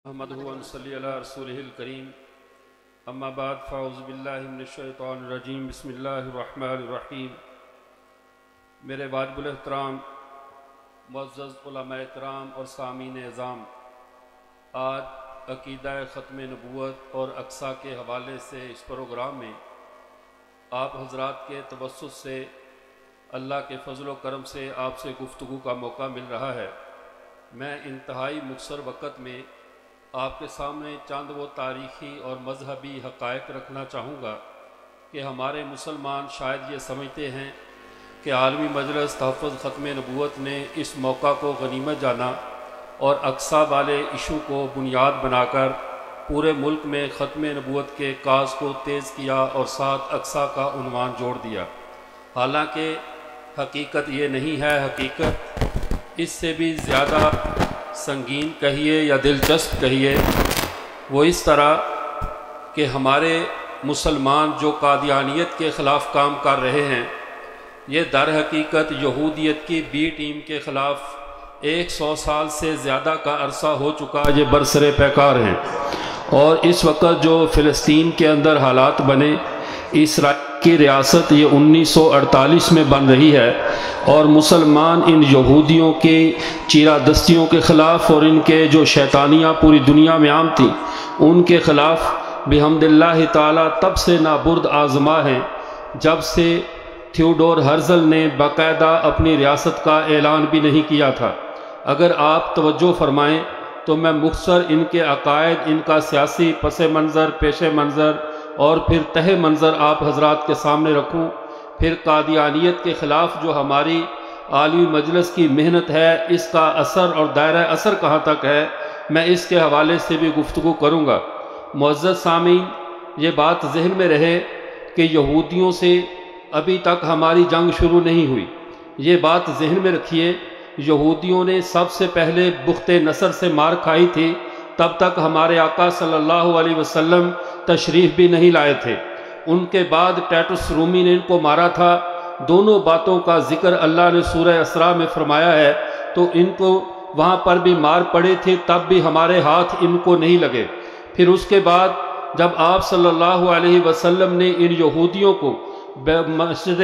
احمدہ و نصلی علی رسولہ الکریم اما بعد فاعوذ باللہ من الشیطان الرجیم بسم اللہ الرحمن الرحیم۔ میرے واجب الاحترام معزز علماء کرام اور سامعین اعظام، آج عقیدہ ختم نبوت اور اقصیٰ کے حوالے سے اس پروگرام میں آپ حضرات کے توسط سے اللہ کے فضل و کرم سے آپ سے گفتگو کا موقع مل رہا ہے۔ میں انتہائی مختصر وقت میں آپ کے سامنے چند وہ تاریخی اور مذہبی حقائق رکھنا چاہوں گا کہ ہمارے مسلمان شاید یہ سمجھتے ہیں کہ عالمی مجلس تحفظ ختم نبوت نے اس موقع کو غنیمت جانا اور اقصیٰ والے ایشو کو بنیاد بنا کر پورے ملک میں ختم نبوت کے کاز کو تیز کیا اور ساتھ اقصیٰ کا عنوان جوڑ دیا۔ حالانکہ حقیقت یہ نہیں ہے، حقیقت اس سے بھی زیادہ سنگین کہیے یا دلچسپ کہیے، وہ اس طرح کہ ہمارے مسلمان جو قادیانیت کے خلاف کام کر رہے ہیں، یہ در حقیقت یہودیت کی بی ٹیم کے خلاف 100 سال سے زیادہ کا عرصہ ہو چکا یہ برسر پیکار ہیں۔ اور اس وقت جو فلسطین کے اندر حالات بنے، اسرائیل کی ریاست یہ 1948 میں بن رہی ہے، اور مسلمان ان یہودیوں کے چیرہ دستیوں کے خلاف اور ان کے جو شیطانیاں پوری دنیا میں عام تھیں ان کے خلاف بحمد اللہ تعالیٰ تب سے نابرد آزما ہیں جب سے تھیوڈور ہرزل نے باقاعدہ اپنی ریاست کا اعلان بھی نہیں کیا تھا۔ اگر آپ توجہ فرمائیں تو میں مختصر ان کے عقائد، ان کا سیاسی پس منظر، پیش منظر اور پھر تہ منظر آپ حضرات کے سامنے رکھوں، پھر قادیانیت کے خلاف جو ہماری عالمی مجلس کی محنت ہے اس کا اثر اور دائرہ اثر کہاں تک ہے، میں اس کے حوالے سے بھی گفتگو کروں گا۔ معزز سامعین، یہ بات ذہن میں رہے کہ یہودیوں سے ابھی تک ہماری جنگ شروع نہیں ہوئی، یہ بات ذہن میں رکھیے۔ یہودیوں نے سب سے پہلے بخت نصر سے مار کھائی تھی، تب تک ہمارے آقا صلی اللہ علیہ وسلم تشریف بھی نہیں لائے تھے۔ ان کے بعد ٹیٹس رومی نے ان کو مارا تھا۔ دونوں باتوں کا ذکر اللہ نے سورہ اسراء میں فرمایا ہے، تو ان کو وہاں پر بھی مار پڑے تھے، تب بھی ہمارے ہاتھ ان کو نہیں لگے۔ پھر اس کے بعد جب آپ صلی اللہ علیہ وسلم نے ان یہودیوں کو مسجد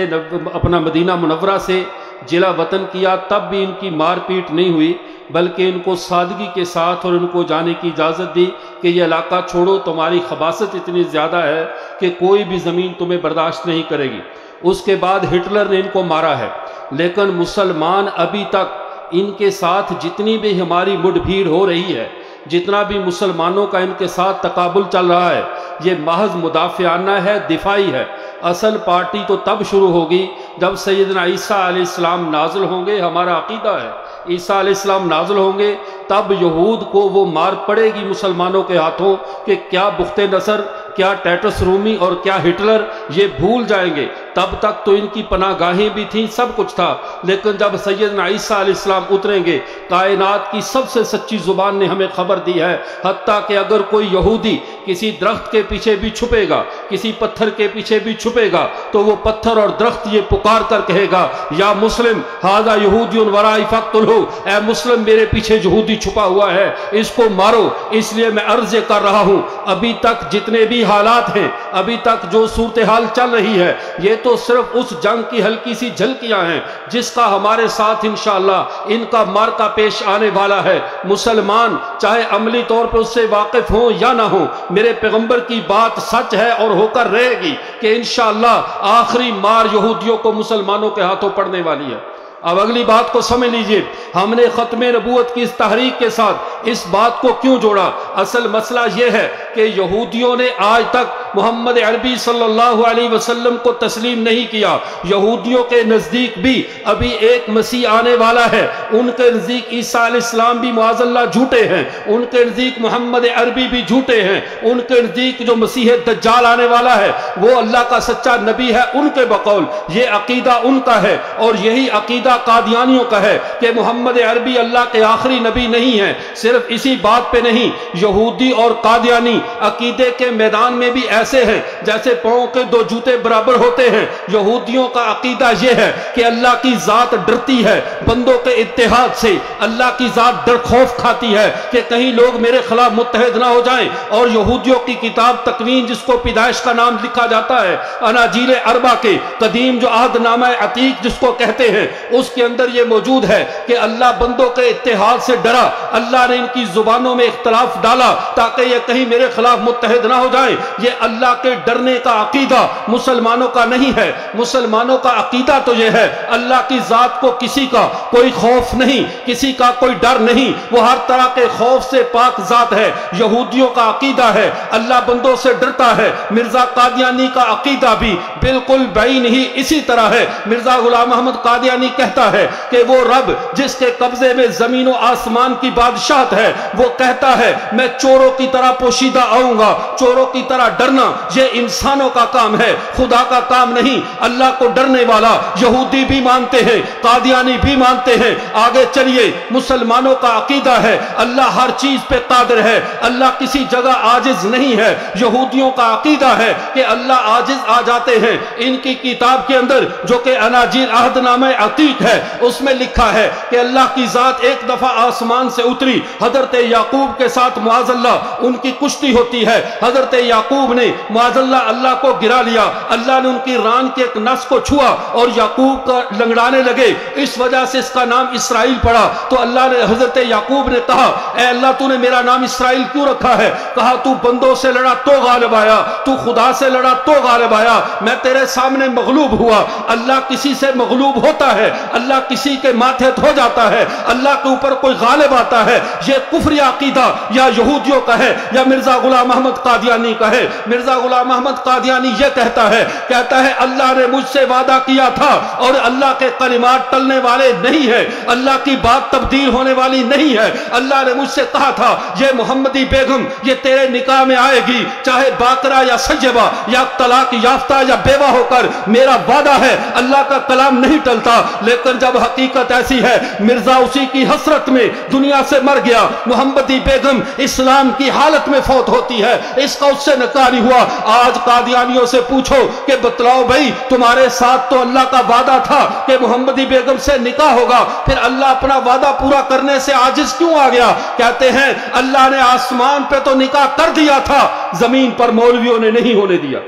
اپنا مدینہ منورہ سے جلا وطن کیا، تب بھی ان کی مار پیٹ نہیں ہوئی، بلکہ ان کو سادگی کے ساتھ اور ان کو جانے کی اجازت دی کہ یہ علاقہ چھوڑو، تمہاری خباثت اتنی زیادہ ہے کہ کوئی بھی زمین تمہیں برداشت نہیں کرے گی۔ اس کے بعد ہٹلر نے ان کو مارا ہے، لیکن مسلمان ابھی تک ان کے ساتھ جتنی بھی ہماری مڈ بھیڑ ہو رہی ہے، جتنا بھی مسلمانوں کا ان کے ساتھ تقابل چل رہا ہے، یہ محض مدافعانہ ہے، دفاعی ہے۔ اصل پارٹی تو تب شروع ہوگی جب سیدنا عیسیٰ علیہ السلام نازل ہوں گے۔ ہمارا عقیدہ ہے عیسیٰ علیہ السلام نازل ہوں گے تب یہود کو وہ مار پڑے گی مسلمانوں کے ہاتھوں کہ کیا بخت نصر، کیا ٹیٹس رومی اور کیا ہٹلر، یہ بھول جائیں گے۔ تب تک تو ان کی پناہ گاہیں بھی تھیں، سب کچھ تھا، لیکن جب سیدنا عیسیٰ علیہ السلام اتریں گے، کائنات کی سب سے سچی زبان نے ہمیں خبر دی ہے، حتیٰ کہ اگر کوئی یہودی کسی درخت کے پیچھے بھی چھپے گا، کسی پتھر کے پیچھے بھی چھپے گا، تو وہ پتھر اور درخت یہ پکار کر کہے گا، یا مسلم ھذا یہودی ورائی فاقتلہ، اے مسلم میرے پیچھے یہودی چھپا ہوا ہے، اس کو مارو۔ اس لیے میں عرض کر رہا ہوں، ابھی تک جتنے بھی حالات ہیں، ابھی تک جو صورتحال چل رہی ہے، یہ تو صرف اس جنگ کی ہلکی سی جھلکیاں ہیں جس کا ہمارے ساتھ انشاءاللہ ان کا مارکا پیش آنے والا ہے۔ مسلمان چاہے عملی طور پر اس سے واقف ہوں یا نہ ہوں، میرے پیغمبر کی بات سچ ہے اور ہو کر رہے گی کہ انشاءاللہ آخری مار یہودیوں کو مسلمانوں کے ہاتھوں پڑنے والی ہے۔ اب اگلی بات کو سمجھ لیجئے، ہم نے ختم نبوت کی اس تحریک کے ساتھ اس بات کو کیوں جوڑا؟ اصل مسئلہ یہ ہے کہ یہودیوں نے آج تک محمد عربی صلی اللہ علیہ وسلم کو تسلیم نہیں کیا۔ یہودیوں کے نزدیک بھی ابھی ایک مسیح آنے والا ہے، ان کے نزدیک عیسیٰ علیہ السلام بھی معاذ اللہ جھوٹے ہیں، ان کے نزدیک محمد عربی بھی جھوٹے ہیں، ان کے نزدیک جو مسیح دجال آنے والا ہے وہ اللہ کا سچا نبی ہے ان کے بقول۔ یہ عقیدہ ان کا ہے، اور یہی عقیدہ قادیانیوں کا ہے کہ محمد عربی اللہ کے آخری نبی نہیں ہے۔ صرف اسی بات پہ نہیں، یہودی اور قادیانی عقیدے کے میدان میں بھی ایسے ہیں جیسے پاؤں کے دو جوتے برابر ہوتے ہیں۔ یہودیوں کا عقیدہ یہ ہے کہ اللہ کی ذات ڈرتی ہے بندوں کے اتحاد سے، اللہ کی ذات ڈر خوف کھاتی ہے کہ کہیں لوگ میرے خلاف متحد نہ ہو جائیں۔ اور یہودیوں کی کتاب تکوین، جس کو پیدائش کا نام لکھا جاتا ہے، اناجیل اربع کے قدیم جو عہد نامہ عتیق جس کو کہتے ہیں، اس کے اندر یہ موجود ہے کہ اللہ بندوں کے اتحاد سے ڈرا، اللہ نے ان کی زبانوں میں اختلاف ڈالا تاکہ یہ کہیں میرے خلاف متحد نہ ہو جائیں۔ یہ اللہ کے ڈرنے کا عقیدہ مسلمانوں کا نہیں ہے۔ مسلمانوں کا عقیدہ تو یہ ہے اللہ کی ذات کو کسی کا کوئی خوف نہیں، کسی کا کوئی ڈر نہیں، وہ ہر طرح کے خوف سے پاک ذات ہے۔ یہودیوں کا عقیدہ ہے اللہ بندوں سے ڈرتا ہے۔ مرزا قادیانی کا عقیدہ بھی بالکل بعین ہی اسی طرح ہے۔ مرزا غلام محمد قادیانی کہتا ہے کہ وہ رب جس کے قبضے میں زمین و آسمان کی بادشاہت ہے، وہ کہتا ہے میں چوروں کی طرح پوشیدہ آؤں گا۔ چوروں کی طرح ڈرنا یہ انسانوں کا کام ہے، خدا کا کام نہیں۔ اللہ کو ڈرنے والا یہودی بھی مانتے ہیں، قادیانی بھی مانتے ہیں۔ آگے چلیے، مسلمانوں کا عقیدہ ہے اللہ ہر چیز پہ قادر ہے، اللہ کسی جگہ عاجز نہیں ہے۔ یہودیوں کا عقیدہ ہے کہ اللہ عاجز آ جاتے ہیں۔ ان کی کتاب کے اندر جو کہ اناجیل عہد نامہ عتیق ہے، اس میں لکھا ہے کہ اللہ کی ذات ایک دفعہ آسمان سے اتری، حضرت یعقوب کے ساتھ معاذ اللہ ان کی کشتی ہوتی ہے۔ حضرت یعقوب نے معاذ اللہ کو گرا لیا، اللہ نے ان کی ران کے ایک نس کو چھوا اور یعقوب کا لنگڑانے لگے، اس وجہ سے اس کا نام اسرائیل پڑا۔ تو اللہ نے حضرت یعقوب نے کہا اے اللہ تو نے میرا نام اسرائیل کیوں رکھا ہے؟ کہا تو بندوں سے لڑا تو غالب آیا، تو خدا سے لڑا تو غالب آیا، میں تیرے سامنے مغلوب ہوا۔ اللہ کسی سے مغلوب ہوتا ہے، اللہ کسی کے ماتحت ہو جاتا ہے، اللہ کے اوپر کوئی غالب آتا ہے۔ یہ کفری عقیدہ یا یہودیوں کا ہے یا مرزا غلام محمد قادیانی کا ہے۔ مرزا غلام محمد قادیانی یہ کہتا ہے اللہ نے مجھ سے وعدہ کیا تھا اور اللہ کے کلمات ٹلنے والے نہیں ہیں، اللہ کی بات تبدیل ہونے والی نہیں ہے۔ اللہ نے مجھ سے کہا تھا یہ محمدی بیگم یہ تیرے نکاح میں آئے گی، چاہے باکرہ یا سیبہ یا طلاق یافتہ یا بیوہ ہو کر، میرا وعدہ ہے اللہ کا کلام نہیں ٹلتا۔ لیکن جب حقیقت ایسی ہے، مرزا اسی کی حسرت میں دنیا سے مر گیا، محمدی بیگم اسلام کی حالت میں فوت ہوتی ہے، اس کا اس سے نکاح نہیں ہوا۔ آج قادیانیوں سے پوچھو کہ بتلاؤ بھائی تمہارے ساتھ تو اللہ کا وعدہ تھا کہ محمدی بیگم سے نکاح ہوگا، پھر اللہ اپنا وعدہ پورا کرنے سے عاجز کیوں آ گیا؟ کہتے ہیں اللہ نے آسمان پہ تو نکاح کر دیا تھا، زمین پر مولویوں نے نہیں ہونے دیا،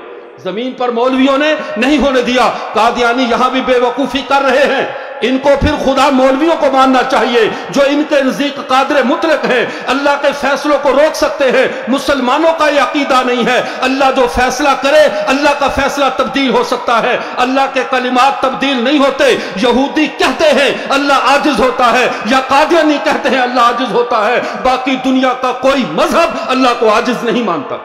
زمین پر مولویوں نے نہیں ہونے دیا۔ قادیانی یہاں بھی بے وقوفی کر رہے ہیں۔ ان کو پھر خدا مولویوں کو ماننا چاہیے جو ان کے نزدیک قادر مطلق ہیں، اللہ کے فیصلوں کو روک سکتے ہیں۔ مسلمانوں کا یہ عقیدہ نہیں ہے، اللہ جو فیصلہ کرے اللہ کا فیصلہ تبدیل ہو سکتا ہے، اللہ کے کلمات تبدیل نہیں ہوتے۔ یہودی کہتے ہیں اللہ عاجز ہوتا ہے یا قادیانی کہتے ہیں اللہ عاجز ہوتا ہے، باقی دنیا کا کوئی مذہب اللہ کو عاجز نہیں مانتا۔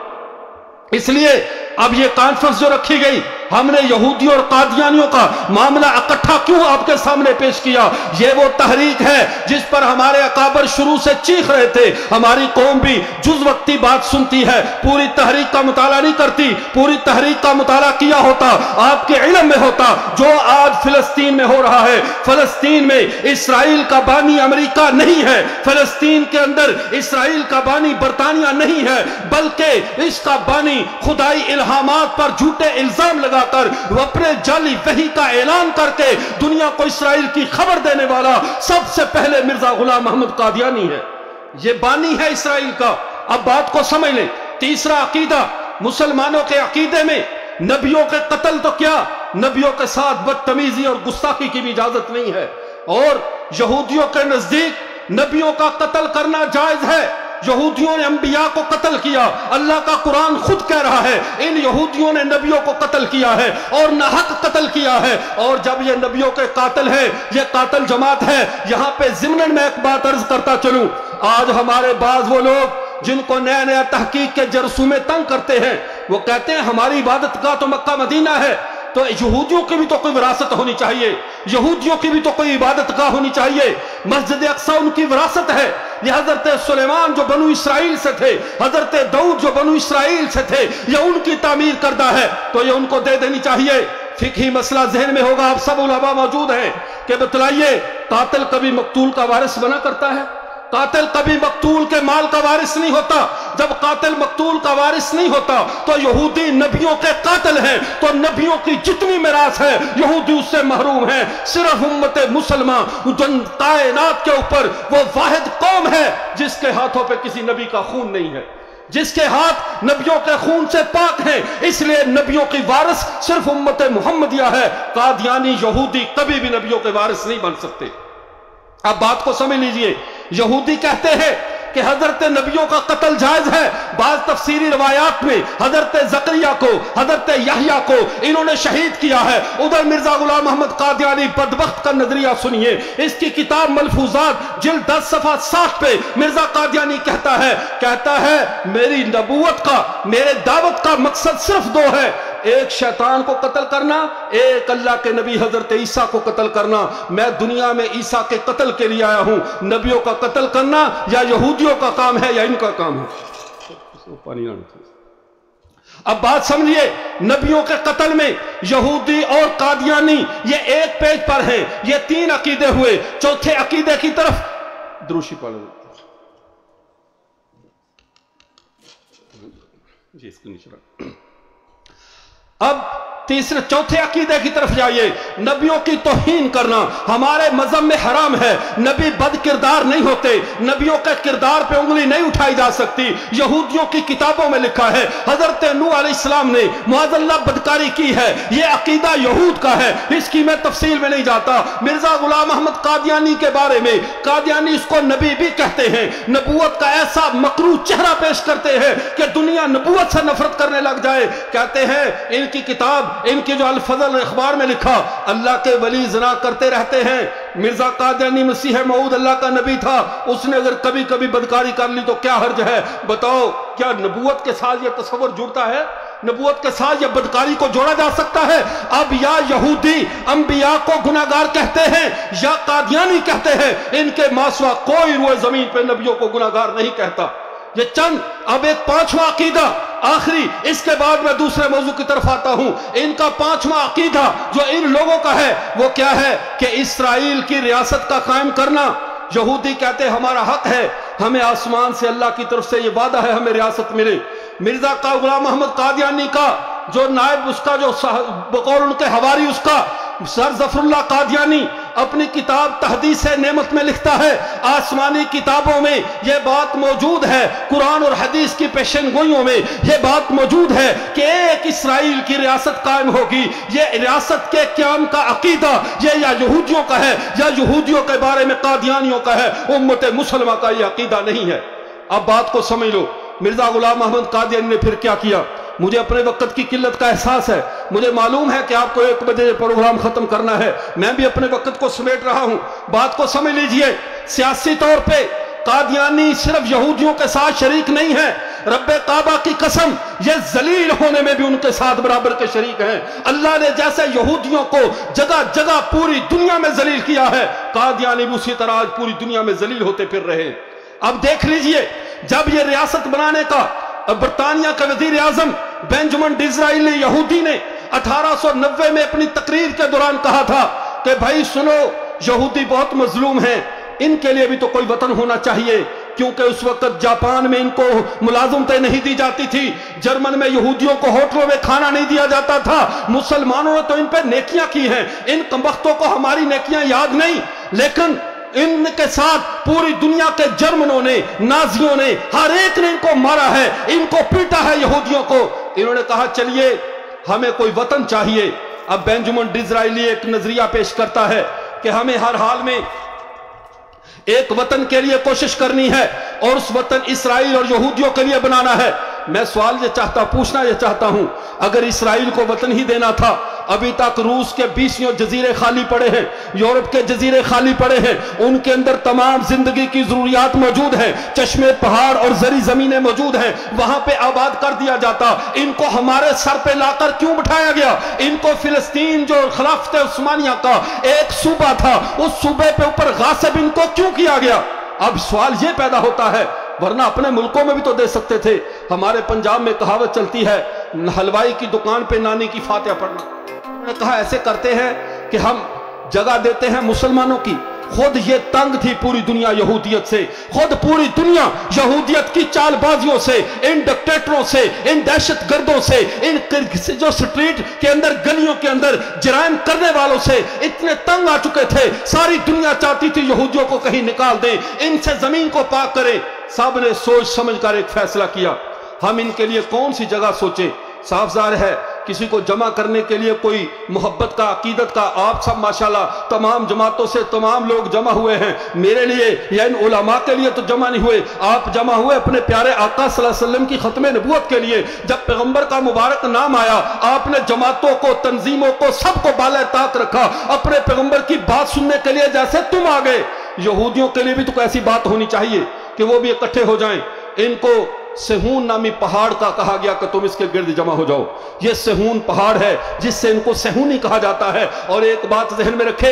اس لیے اب یہ کانفرنس جو رکھی گئی، ہم نے یہودیوں اور قادیانیوں کا معاملہ اکٹھا کیوں آپ کے سامنے پیش کیا؟ یہ وہ تحریک ہے جس پر ہمارے اکابر شروع سے چیخ رہے تھے۔ ہماری قوم بھی جز وقتی بات سنتی ہے، پوری تحریک کا مطالعہ نہیں کرتی۔ پوری تحریک کا مطالعہ کیا ہوتا، آپ کے علم میں ہوتا جو آج فلسطین میں ہو رہا ہے۔ فلسطین میں اسرائیل کا بانی امریکہ نہیں ہے، فلسطین کے اندر اسرائیل کا بانی برطانیہ نہیں ہے، بلکہ اس کا بانی خدائی الہامات پر جھوٹے الزام لگا کر وہ اپنے جعلی وحی کا اعلان کر کے دنیا کو اسرائیل کی خبر دینے والا سب سے پہلے مرزا غلام محمد قادیانی ہے۔ یہ بانی ہے اسرائیل کا۔ اب بات کو سمجھ لیں۔ تیسرا عقیدہ، مسلمانوں کے عقیدے میں نبیوں کے قتل تو کیا، نبیوں کے ساتھ بدتمیزی اور گستاخی کی بھی اجازت نہیں ہے، اور یہودیوں کے نزدیک نبیوں کا قتل کرنا جائز ہے۔ یہودیوں نے انبیاء کو قتل کیا، اللہ کا قرآن خود کہہ رہا ہے ان یہودیوں نے نبیوں کو قتل کیا ہے اور ناحق قتل کیا ہے۔ اور جب یہ نبیوں کے قاتل ہے، یہ قاتل جماعت ہے۔ یہاں پہ ضمناً میں ایک بات عرض کرتا چلوں، آج ہمارے بعض وہ لوگ جن کو نیا نیا تحقیق کے جرثومے تنگ کرتے ہیں، وہ کہتے ہیں ہماری عبادت گاہ تو مکہ مدینہ ہے، تو یہودیوں کی بھی تو کوئی وراثت ہونی چاہیے، یہودیوں کی بھی تو کوئی عبادت گاہ ہونی چاہیے۔ مسجد اقصی ان کی وراثت ہے۔ یہ حضرت سلیمان جو بنو اسرائیل سے تھے، حضرت داؤد جو بنو اسرائیل سے تھے، یہ ان کی تعمیر کردہ ہے، تو یہ ان کو دے دینی چاہیے۔ فقہی مسئلہ ذہن میں ہوگا، آپ سب علماء موجود ہیں کہ بتلائیے قاتل کبھی مقتول کا وارث بنا کرتا ہے؟ قاتل کبھی مقتول کے مال کا وارث نہیں ہوتا. جب قاتل مقتول کا وارث نہیں ہوتا تو یہودی نبیوں کے قاتل ہیں، تو نبیوں کی جتنی میراث ہے یہودی اس سے محروم ہیں. صرف امت مسلمہ کائنات کے اوپر وہ واحد قوم ہے جس کے ہاتھوں پہ کسی نبی کا خون نہیں ہے، جس کے ہاتھ نبیوں کے خون سے پاک ہیں. اس لیے نبیوں کی وارث صرف امت محمدیہ ہے. قادیانی یہودی کبھی بھی نبیوں کے وارث نہیں بن سکتے. اب بات کو سمجھ لیجئے. یہودی کہتے ہیں کہ حضرت نبیوں کا قتل جائز ہے. بعض تفسیری روایات میں حضرت زکریا کو، حضرت یحییٰ کو انہوں نے شہید کیا ہے. ادھر مرزا غلام محمد قادیانی بدبخت کا نظریہ سنیے. اس کی کتاب ملفوظات جلد 10 صفحہ 60 پہ مرزا قادیانی کہتا ہے میری نبوت کا، میرے دعوت کا مقصد صرف 2 ہے. ایک شیطان کو قتل کرنا، ایک اللہ کے نبی حضرت عیسیٰ کو قتل کرنا. میں دنیا میں عیسیٰ کے قتل کے لیے آیا ہوں. نبیوں کا قتل کرنا یا یہودیوں کا کام ہے یا ان کا کام ہے. اب بات سمجھیے، نبیوں کے قتل میں یہودی اور قادیانی یہ ایک پیج پر ہیں. یہ 3 عقیدے ہوئے. چوتھے عقیدے کی طرف دروشی پڑھ جی اس کو نیچے رکھ. اب چوتھے عقیدے کی طرف جائیے. نبیوں کی توہین کرنا ہمارے مذہب میں حرام ہے. نبی بد کردار نہیں ہوتے، نبیوں کے کردار پہ انگلی نہیں اٹھائی جا سکتی. یہودیوں کی کتابوں میں لکھا ہے حضرت نوح علیہ السلام نے معاذ اللہ بدکاری کی ہے. یہ عقیدہ یہود کا ہے، اس کی میں تفصیل میں نہیں جاتا. مرزا غلام احمد قادیانی کے بارے میں، قادیانی اس کو نبی بھی کہتے ہیں. نبوت کا ایسا مکروہ چہرہ پیش کرتے ہیں کہ دنیا نبوت سے نفرت کرنے لگ جائے. کہتے ہیں ان کی کتاب، ان کی جو الفضل اخبار میں لکھا، اللہ کے ولی زنا کرتے رہتے ہیں. مرزا قادیانی مسیح موعود اللہ کا نبی تھا. اس نے اگر کبھی کبھی بدکاری کر لی تو کیا حرج ہے؟ بتاؤ کیا نبوت کے ساتھ یہ تصور جڑتا ہے؟ نبوت کے ساتھ یہ بدکاری کو جوڑا جا سکتا ہے؟ اب یا یہودی انبیاء کو گناہگار کہتے ہیں یا قادیانی کہتے ہیں. ان کے ماسوا کوئی روئے زمین پہ نبیوں کو گناہگار نہیں کہتا. یہ چند. اب ایک 5واں عقیدہ آخری، اس کے بعد میں دوسرے موضوع کی طرف آتا ہوں. ان کا 5واں عقیدہ جو ان لوگوں کا ہے وہ کیا ہے کہ اسرائیل کی ریاست کا قائم کرنا. یہودی کہتے ہیں ہمارا حق ہے، ہمیں آسمان سے اللہ کی طرف سے یہ وعدہ ہے ہمیں ریاست ملے. مرزا کا غلام محمد قادیانی کا جو نائب، اس کا جو بقول ان کے حواری، اس کا سر ظفر اللہ قادیانی اپنی کتاب تحدیث نعمت میں لکھتا ہے آسمانی کتابوں میں یہ بات موجود ہے، قرآن اور حدیث کی پیشن گوئیوں میں یہ بات موجود ہے کہ ایک اسرائیل کی ریاست قائم ہوگی. یہ ریاست کے قیام کا عقیدہ یہ یا یہودیوں کا ہے یا یہودیوں کے بارے میں قادیانیوں کا ہے. امت مسلمہ کا یہ عقیدہ نہیں ہے. اب بات کو سمجھ لو. مرزا غلام محمد قادیانی نے پھر کیا کیا؟ مجھے اپنے وقت کی قلت کا احساس ہے. مجھے معلوم ہے کہ آپ کو 1 بجے پروگرام ختم کرنا ہے. میں بھی اپنے وقت کو سمیٹ رہا ہوں. بات کو سمجھ لیجئے. سیاسی طور پہ قادیانی صرف یہودیوں کے ساتھ شریک نہیں ہے. رب کعبہ کی قسم یہ ذلیل ہونے میں بھی ان کے ساتھ برابر کے شریک ہیں. اللہ نے جیسے یہودیوں کو جگہ جگہ پوری دنیا میں ذلیل کیا ہے، قادیانی بھی اسی طرح آج پوری دنیا میں ذلیل ہوتے پھر رہے. اب دیکھ لیجئے، جب یہ ریاست بنانے کا برطانیہ کا وزیر اعظم بینجامن ڈزرائیل نے، یہودی نے 1890 میں اپنی تقریر کے دوران کہا تھا کہ بھائی سنو، یہودی بہت مظلوم ہیں، ان کے لیے بھی تو کوئی وطن ہونا چاہیے. کیونکہ اس وقت جاپان میں ان کو ملازمتیں نہیں دی جاتی تھی، جرمن میں یہودیوں کو ہوٹلوں میں کھانا نہیں دیا جاتا تھا. مسلمانوں نے تو ان پہ نیکیاں کی ہیں، ان کمبختوں کو ہماری نیکیاں یاد نہیں. لیکن ان کے ساتھ پوری دنیا کے جرمنوں نے، نازیوں نے، ہر ایک نے ان کو مارا ہے، ان کو پیٹا ہے یہودیوں کو. انہوں نے کہا چلیے ہمیں کوئی وطن چاہیے. اب بینجامن ڈزرائیلی ایک نظریہ پیش کرتا ہے کہ ہمیں ہر حال میں ایک وطن کے لیے کوشش کرنی ہے اور اس وطن اسرائیل اور یہودیوں کے لیے بنانا ہے. میں سوال پوچھنا یہ چاہتا ہوں، اگر اسرائیل کو وطن ہی دینا تھا، ابھی تک روس کے 20 جزیرے خالی پڑے ہیں، یورپ کے جزیرے خالی پڑے ہیں، ان کے اندر تمام زندگی کی ضروریات موجود ہیں، چشمے پہاڑ اور زرعی زمینیں موجود ہیں، وہاں پہ آباد کر دیا جاتا. ان کو ہمارے سر پہ لا کر کیوں بٹھایا گیا؟ ان کو فلسطین جو خلافت عثمانیہ کا ایک صوبہ تھا، اس صوبے پہ اوپر غاصب ان کو کیوں کیا گیا؟ اب سوال یہ پیدا ہوتا ہے، ورنہ اپنے ملکوں میں بھی تو دے سکتے تھے. ہمارے پنجاب میں کہاوت چلتی ہے، حلوائی کی دکان پہ نانی کی فاتحہ پڑھنا. انہوں نے کہا ایسے کرتے ہیں کہ ہم جگہ دیتے ہیں مسلمانوں کی، خود یہ تنگ تھی پوری دنیا یہودیت سے، خود پوری دنیا یہودیت کی چال بازیوں سے، ان ڈکٹیٹروں سے، ان دہشت گردوں سے، ان جو سٹریٹ کے اندر گلیوں کے اندر جرائم کرنے والوں سے اتنے تنگ آ چکے تھے، ساری دنیا چاہتی تھی یہودیوں کو کہیں نکال دیں، ان سے زمین کو پاک کریں۔ سب نے سوچ سمجھ کر ایک فیصلہ کیا، ہم ان کے لیے کون سی جگہ سوچیں؟ صاف ظاہر ہے کسی کو جمع کرنے کے لیے کوئی محبت کا، عقیدت کا، آپ سب ماشاءاللہ تمام جماعتوں سے تمام لوگ جمع ہوئے ہیں، میرے لیے یا ان علماء کے لیے تو جمع نہیں ہوئے، آپ جمع ہوئے اپنے پیارے آقا صلی اللہ علیہ وسلم کی ختم نبوت کے لیے۔ جب پیغمبر کا مبارک نام آیا، آپ نے جماعتوں کو، تنظیموں کو، سب کو بالائے طاق رکھا اپنے پیغمبر کی بات سننے کے لیے، جیسے تم آ گئے۔ یہودیوں کے لیے بھی تو ایسی بات ہونی چاہیے کہ وہ بھی اکٹھے ہو جائیں۔ ان کو سہون نامی پہاڑ کا کہا گیا کہ تم اس کے گرد جمع ہو جاؤ، یہ سہون پہاڑ ہے جس سے ان کو سہونی کہا جاتا ہے۔ اور ایک بات ذہن میں رکھے،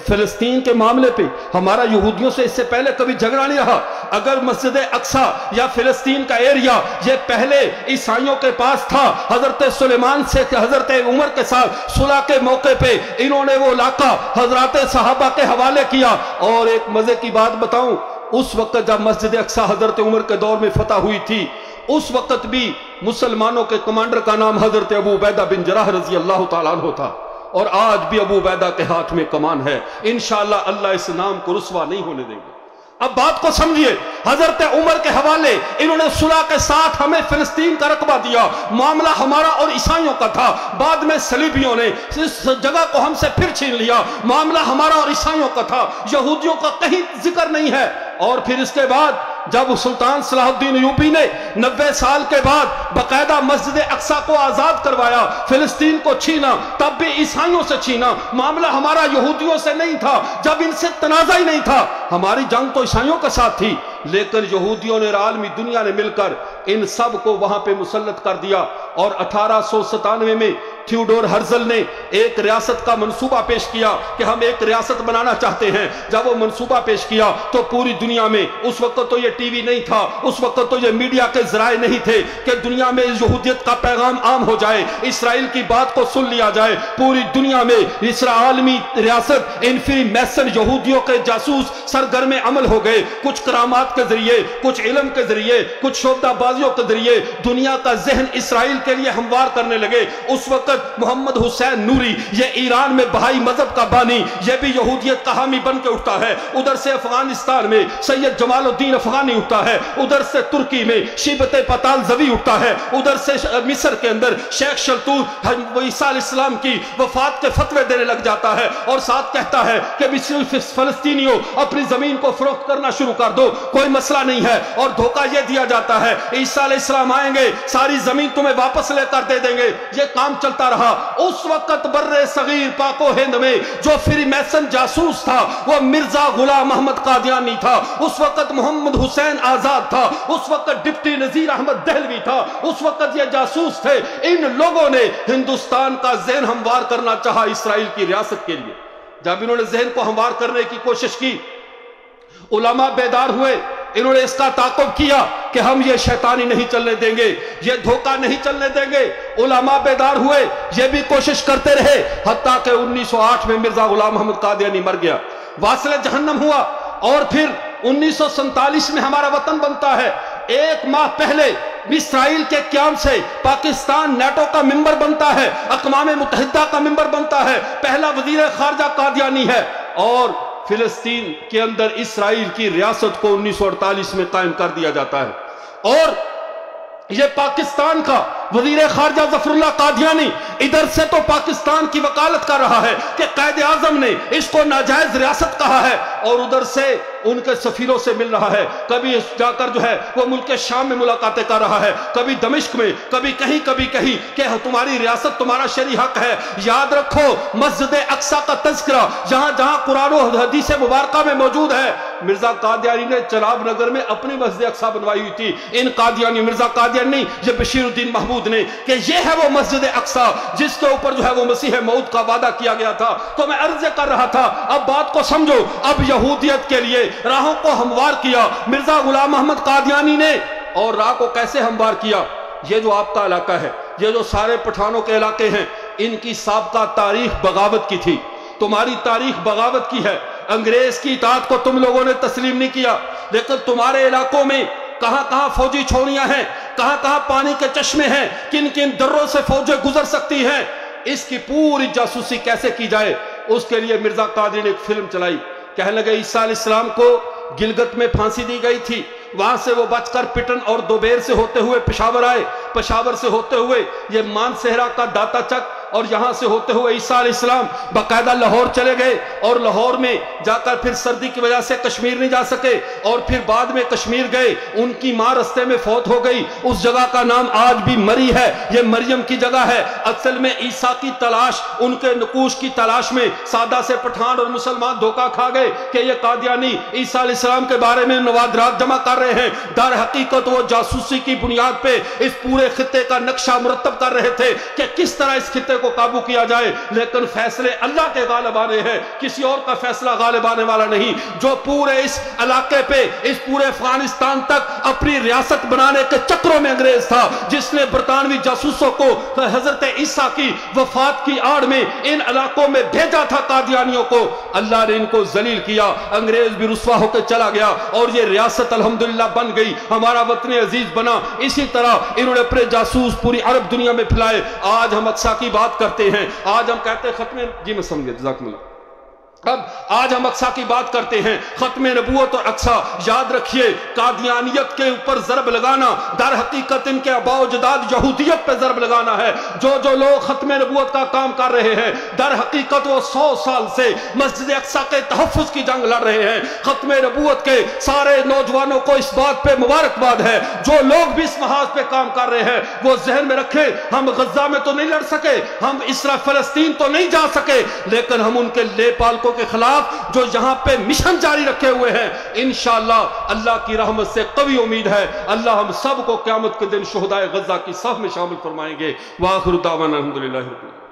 فلسطین کے معاملے پہ ہمارا یہودیوں سے اس سے پہلے کبھی جھگڑا نہیں رہا۔ اگر مسجد اقصی یا فلسطین کا ایریا یہ پہلے عیسائیوں کے پاس تھا، حضرت سلیمان سے حضرت عمر کے ساتھ صلح کے موقع پہ انہوں نے وہ علاقہ حضرات صحابہ کے حوالے کیا۔ اور ایک مزے کی بات بتاؤں، اس وقت جب مسجد اقصی حضرت عمر کے دور میں فتح ہوئی تھی، اس وقت بھی مسلمانوں کے کمانڈر کا نام حضرت ابو عبیدہ بن جراح رضی اللہ تعالیٰ عنہ تھا، اور آج بھی ابو عبیدہ کے ہاتھ میں کمان ہے۔ انشاءاللہ اللہ اس نام کو رسوا نہیں ہونے دیں گے۔ اب بات کو سمجھیے، حضرت عمر کے حوالے انہوں نے صلح کے ساتھ ہمیں فلسطین کا رقبہ دیا، معاملہ ہمارا اور عیسائیوں کا تھا۔ بعد میں صلیبیوں نے اس جگہ کو ہم سے پھر چھین لیا، معاملہ ہمارا اور عیسائیوں کا تھا، یہودیوں کا کہیں ذکر نہیں ہے۔ اور پھر اس کے بعد جب سلطان صلاح الدین ایوبی نے 90 سال کے بعد باقاعدہ مسجد اقصی کو آزاد کروایا، فلسطین کو چھینا، تب بھی عیسائیوں سے چھینا، معاملہ ہمارا یہودیوں سے نہیں تھا، جب ان سے تنازع ہی نہیں تھا۔ ہماری جنگ تو عیسائیوں کے ساتھ تھی، لیکن یہودیوں نے، عالمی دنیا نے مل کر ان سب کو وہاں پہ مسلط کر دیا۔ اور 1897 میں تھیوڈور ہرزل نے ایک ریاست کا منصوبہ پیش کیا کہ ہم ایک ریاست بنانا چاہتے ہیں۔ جب وہ منصوبہ پیش کیا تو پوری دنیا میں، اس وقت تو یہ ٹی وی نہیں تھا، اس وقت تو یہ میڈیا کے ذرائع نہیں تھے کہ دنیا میں یہودیت کا پیغام عام ہو جائے، اسرائیل کی بات کو سن لیا جائے۔ پوری دنیا میں عالمی ریاست انفری میسن یہودیوں کے جاسوس سرگرم عمل ہو گئے، کچھ کرامات کے ذریعے، کچھ علم کے ذریعے، کچھ شعبدہ بازیوں کے ذریعے دنیا کا ذہن اسرائیل کے لیے ہموار کرنے لگے۔ اس وقت محمد حسین نوری، یہ ایران میں بہائی مذہب کا بانی، یہ بھی یہودیت کا حامی بن کے اٹھتا ہے۔ ادھر سے افغانستان میں سید جمال الدین افغانی اٹھتا ہے، ادھر سے ترکی میں شیبت پتال زوی اٹھتا ہے، ادھر سے مصر کے اندر شیخ شلتوت عیسیٰ علیہ السلام کی وفات کے فتوے دینے لگ جاتا ہے، اور ساتھ کہتا ہے کہ فلسطینیوں اپنی زمین کو فروخت کرنا شروع کر دو، کوئی مسئلہ نہیں ہے۔ اور دھوکہ یہ دیا جاتا ہے عیسیٰ علیہ السلام آئیں گے، ساری زمین تمہیں واپس لے کر دے دیں گے۔ یہ کام چلتا رہا۔ اس وقت بر صغیر پاک و ہند میں جو فری میسن جاسوس تھا وہ مرزا غلام محمد قادیانی تھا، اس وقت محمد حسین آزاد تھا، اس وقت ڈپٹی نذیر احمد دہلوی تھا، اس وقت یہ جاسوس تھے۔ ان لوگوں نے ہندوستان کا ذہن ہموار کرنا چاہا اسرائیل کی ریاست کے لیے۔ جب انہوں نے ذہن کو ہموار کرنے کی کوشش کی، علماء بیدار ہوئے، انہوں نے اس کا تعاقب کیا کہ ہم یہ شیطانی نہیں چلنے دیں گے، یہ دھوکہ نہیں چلنے دیں گے۔ علماء بیدار ہوئے، یہ بھی کوشش کرتے رہے، حتیٰ کہ 1908 میں مرزا غلام محمد قادیانی مر گیا، واصل جہنم ہوا۔ اور پھر 1947 میں ہمارا وطن بنتا ہے۔ ایک ماہ پہلے اسرائیل کے قیام سے پاکستان نیٹو کا ممبر بنتا ہے، اقوام متحدہ کا ممبر بنتا ہے، پہلا وزیر خارجہ قادیانی ہے۔ اور فلسطین کے اندر اسرائیل کی ریاست کو 1948 میں قائم کر دیا جاتا ہے۔ اور یہ پاکستان کا وزیر خارجہ ظفر اللہ قادیانی ادھر سے تو پاکستان کی وکالت کر رہا ہے کہ قائد اعظم نے اس کو ناجائز ریاست کہا ہے، اور ادھر سے ان کے سفیروں سے مل رہا ہے، کبھی جا کر جو ہے وہ ملک شام میں ملاقاتیں کر رہا ہے، کبھی دمشق میں، کبھی کہیں کہ تمہاری ریاست تمہارا شرعی حق ہے۔ یاد رکھو مسجد اقصی کا تذکرہ جہاں جہاں قرآن و حدیث مبارکہ میں موجود ہے، مرزا قادیانی نے چناب نگر میں اپنی مسجد اقصی بنوائی ہوئی تھی۔ ان قادیانی، مرزا قادیانی نہیں، یہ بشیر الدین محمود نے، کہ یہ ہے وہ مسجد اقصی جس کے اوپر جو ہے وہ مسیح موعود کا وعدہ کیا گیا تھا۔ تو میں عرض کر رہا تھا، اب بات کو سمجھو، اب یہودیت کے لیے راہوں کو ہموار کیا مرزا غلام محمد قادیانی نے۔ اور راہ کو کیسے ہموار کیا؟ یہ جو آپ کا علاقہ ہے، یہ جو سارے پٹھانوں کے علاقے ہیں، ان کی سابقہ تاریخ بغاوت کی تھی، تمہاری تاریخ بغاوت کی ہے۔ انگریز کی اطاعت کو تم لوگوں نے تسلیم نہیں کیا، لیکن تمہارے علاقوں میں کہاں کہاں فوجی چھوڑیاں ہیں، کہاں کہاں پانی کے چشمے ہیں، کن کن دروں سے فوجیں گزر سکتی ہیں، اس کی پوری جاسوسی کیسے کی جائے، اس کے لیے مرزا قادری نے ایک فلم چلائی۔ کہنے لگے عیسیٰ علیہ السلام کو گلگت میں پھانسی دی گئی تھی، وہاں سے وہ بچ کر پٹن اور دوبیر سے ہوتے ہوئے پشاور آئے، پشاور سے ہوتے ہوئے یہ مان صحرا کا داتا چک، اور یہاں سے ہوتے ہوئے عیسیٰ علیہ السلام باقاعدہ لاہور چلے گئے، اور لاہور میں جا کر پھر سردی کی وجہ سے کشمیر نہیں جا سکے، اور پھر بعد میں کشمیر گئے، ان کی ماں رستے میں فوت ہو گئی، اس جگہ کا نام آج بھی مری ہے، یہ مریم کی جگہ ہے۔ اصل میں عیسیٰ کی تلاش، ان کے نقوش کی تلاش میں سادہ سے پٹھان اور مسلمان دھوکہ کھا گئے کہ یہ قادیانی عیسیٰ علیہ السلام کے بارے میں نوادرات جمع کر رہے ہیں، در حقیقت وہ جاسوسی کی بنیاد پہ اس پورے خطے کا نقشہ مرتب کر رہے تھے کہ کس طرح اس خطے کو قابو کیا جائے، لیکن فیصلے اللہ کے غالب آنے ہیں، کسی اور کا فیصلہ غالب آنے والا نہیں۔ جو پورے اس علاقے پہ، اس پورے افغانستان تک اپنی ریاست بنانے کے چکروں میں انگریز تھا، جس نے برطانوی جاسوسوں کو حضرت عیسیٰ کی وفات کی آڑ میں ان علاقوں میں بھیجا تھا قادیانیوں کو، اللہ نے ان کو ذلیل کیا، انگریز بھی رسوا ہو کے چلا گیا، اور یہ ریاست الحمدللہ بن گئی، ہمارا وطن عزیز بنا۔ اسی طرح انہوں نے اپنے جاسوس پوری عرب دنیا میں پھیلائے۔ آج ہم اقصیٰ کی بات کرتے ہیں، آج ہم کہتے ہیں ختم، جی میں سمجھ گیا، جزاکم اللہ۔ اب آج ہم اقصیٰ کی بات کرتے ہیں، ختم نبوت اور اقصیٰ، یاد رکھیے قادیانیت کے اوپر ضرب لگانا در حقیقت ان کے آباء و اجداد یہودیت پہ ضرب لگانا ہے۔ جو لوگ ختم نبوت کا کام کر رہے ہیں، در حقیقت وہ 100 سال سے مسجد اقصیٰ کے تحفظ کی جنگ لڑ رہے ہیں۔ ختم نبوت کے سارے نوجوانوں کو اس بات پہ مبارکباد ہے، جو لوگ بھی اس محاذ پہ کام کر رہے ہیں وہ ذہن میں رکھیں، ہم غزہ میں تو نہیں لڑ سکے، ہم اسرائیل فلسطین تو نہیں جا سکے، لیکن ہم ان کے لے پالکوں کے خلاف جو یہاں پہ مشن جاری رکھے ہوئے ہیں، انشاءاللہ اللہ کی رحمت سے قوی امید ہے اللہ ہم سب کو قیامت کے دن شہدائے غزہ کی صف میں شامل فرمائیں گے۔ وآخر دعوانا الحمدللہ رب العالمین۔